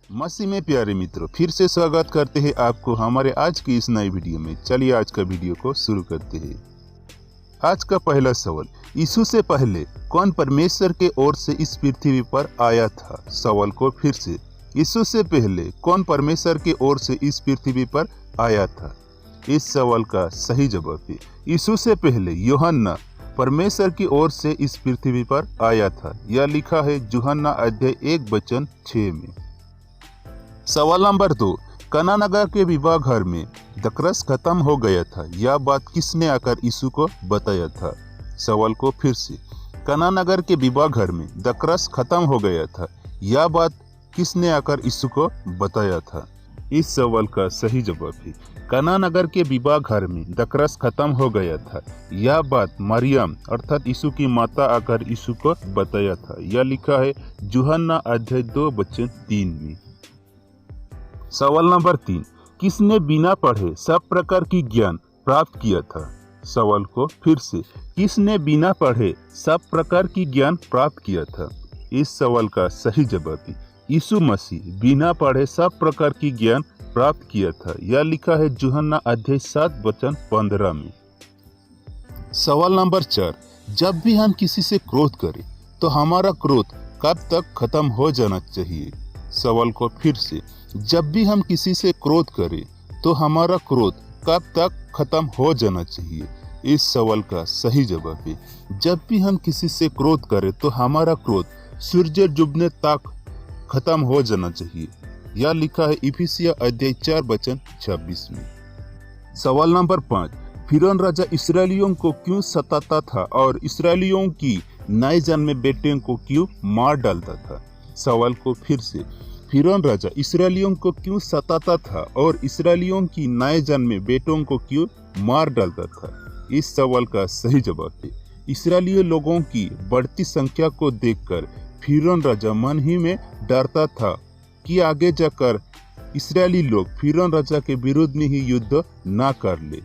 मसीह में प्यारे मित्रों, फिर से स्वागत करते हैं आपको हमारे आज की इस नई वीडियो में। चलिए आज का वीडियो को शुरू करते हैं। आज का पहला सवाल, यीशु से पहले कौन परमेश्वर के ओर से इस पृथ्वी पर आया था? सवाल को फिर से, यीशु से पहले कौन परमेश्वर के ओर से इस पृथ्वी पर आया था? इस सवाल का सही जवाब है यीशु से पहले यूहन्ना परमेश्वर की ओर से इस पृथ्वी पर आया था। यह लिखा है यूहन्ना अध्याय 1:6 में। सवाल नंबर 2, कना नगर के विवाह घर में दकरस खत्म हो गया था। यह बात किसने आकर यीशु को बताया था? सवाल को फिर से, कना नगर के विवाह घर में दकरस खत्म हो गया था। यह बात किसने आकर यीशु को बताया था? इस सवाल का सही जवाब है कना नगर के विवाह घर में दकरस खत्म हो गया था। यह बात मरियम अर्थात यीशु की माता आकर यीशु को बताया था। यह लिखा है यूहन्ना अध्याय 2:3 में। सवाल नंबर 3, किसने बिना पढ़े सब प्रकार की ज्ञान प्राप्त किया था? सवाल को फिर से, किसने बिना पढ़े सब प्रकार की ज्ञान प्राप्त किया था? इस सवाल का सही जवाब है यीशु मसीह बिना पढ़े सब प्रकार की ज्ञान प्राप्त किया था। यह लिखा है यूहन्ना अध्याय 7:15 में। सवाल नंबर 4, जब भी हम किसी से क्रोध करें तो हमारा क्रोध कब तक खत्म हो जाना चाहिए? सवाल को फिर से, जब भी हम किसी से क्रोध करें तो हमारा क्रोध कब तक खत्म हो जाना चाहिए? इस सवाल का सही जवाब है जब भी हम किसी से क्रोध करें तो हमारा क्रोध सूर्य डूबने तक खत्म हो जाना चाहिए। यह लिखा है इफिसिया अध्याय 4:26 में। सवाल नंबर 5, फिरौन राजा इस्राएलियों को क्यों सताता था और इस्राएलियों की नए जन्मे बेटे को क्यों मार डालता था? सवाल को फिर से, फिरौन राजा इस्राएलियों को क्यों सताता था और इस्राएलियों की नए जन्मे बेटों को क्यों मार डालता था? इस सवाल का सही जवाब है इस्राएली लोगों की बढ़ती संख्या को देखकर फिरौन राजा मन ही में डरता था कि आगे जाकर इस्राएली लोग फिरौन राजा के विरुद्ध में ही युद्ध ना कर ले।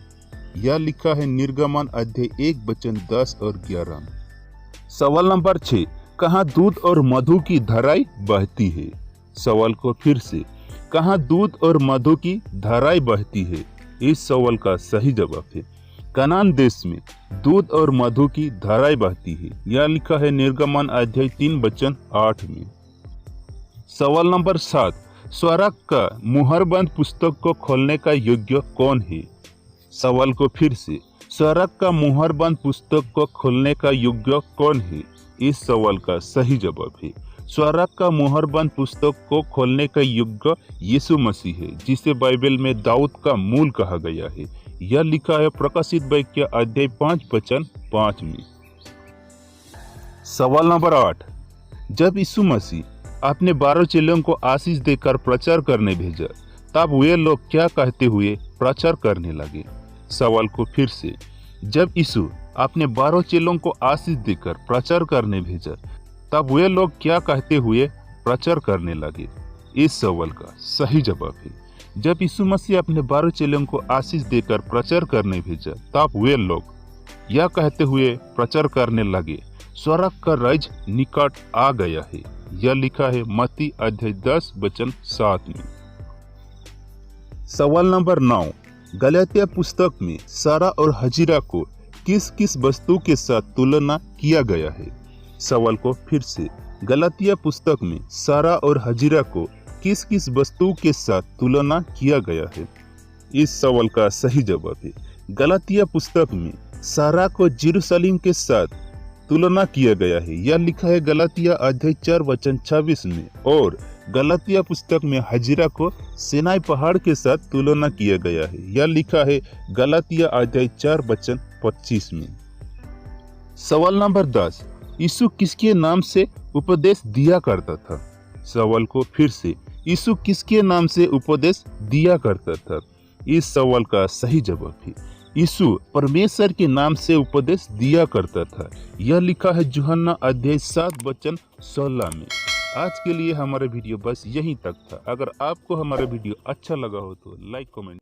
यह लिखा है निर्गमन अध्याय 1:10 और 11 में। सवाल नंबर 6, कहाँ दूध और मधु की धाराएं बहती है? सवाल को फिर से, कहाँ दूध और मधु की धाराएं बहती है? इस सवाल का सही जवाब है कनान देश में दूध और मधु की धाराएं बहती है। यह लिखा है निर्गमन अध्याय 3:8 में। सवाल नंबर 7, स्वर्ग का मुहरबंद पुस्तक को खोलने का योग्य कौन है? सवाल को फिर से, स्वर्ग का मुहरबंद पुस्तक को खोलने का योग्य कौन है? इस सवाल का सही जवाब है स्वर्ग का मुहरबंद पुस्तक को खोलने का योग्य यीशु मसीह है, जिसे बाइबल में दाऊद का मूल कहा गया है। यह लिखा है प्रकाशित वाक्य अध्याय 5:5 में। सवाल नंबर 8, जब यीशु मसीह अपने 12 चेलों को आशीष देकर प्रचार करने भेजा तब वे लोग क्या कहते हुए प्रचार करने लगे? सवाल को फिर से, जब यीशु अपने 12 चेलों को आशीष देकर प्रचार करने भेजा तब वे लोग क्या कहते हुए प्रचार करने लगे? इस सवाल का सही जवाब है जब यीशु मसीह अपने 12 चेलों को आशीष देकर प्रचार करने भेजा तब वे लोग यह कहते हुए प्रचार करने लगे, स्वर्ग का राज्य निकट आ गया है। यह लिखा है मत्ती अध्याय 10:7 में। सवाल नंबर 9, गलातिया पुस्तक में सारा और हजीरा को किस किस वस्तु के साथ तुलना किया गया है? सवाल को फिर से, गलातिया पुस्तक में सारा और हजीरा को किस किस वस्तु के साथ तुलना किया गया है? इस सवाल का सही जवाब है गलातिया पुस्तक में सारा को यरूशलेम के साथ तुलना किया गया है। यह लिखा है गलातिया अध्याय 4:26 में। और गलातिया पुस्तक में हजीरा को सीनाई पहाड़ के साथ तुलना किया गया है। यह लिखा है गलातिया अध्याय 4:25 में। सवाल नंबर 10, यीशु किसके नाम से उपदेश दिया करता था? सवाल को फिर से, यीशु किसके नाम से उपदेश दिया करता था? इस सवाल का सही जवाब है यीशु परमेश्वर के नाम से उपदेश दिया करता था। यह लिखा है यूहन्ना अध्याय 7:16 में। आज के लिए हमारा वीडियो बस यहीं तक था। अगर आपको हमारा वीडियो अच्छा लगा हो तो लाइक कमेंट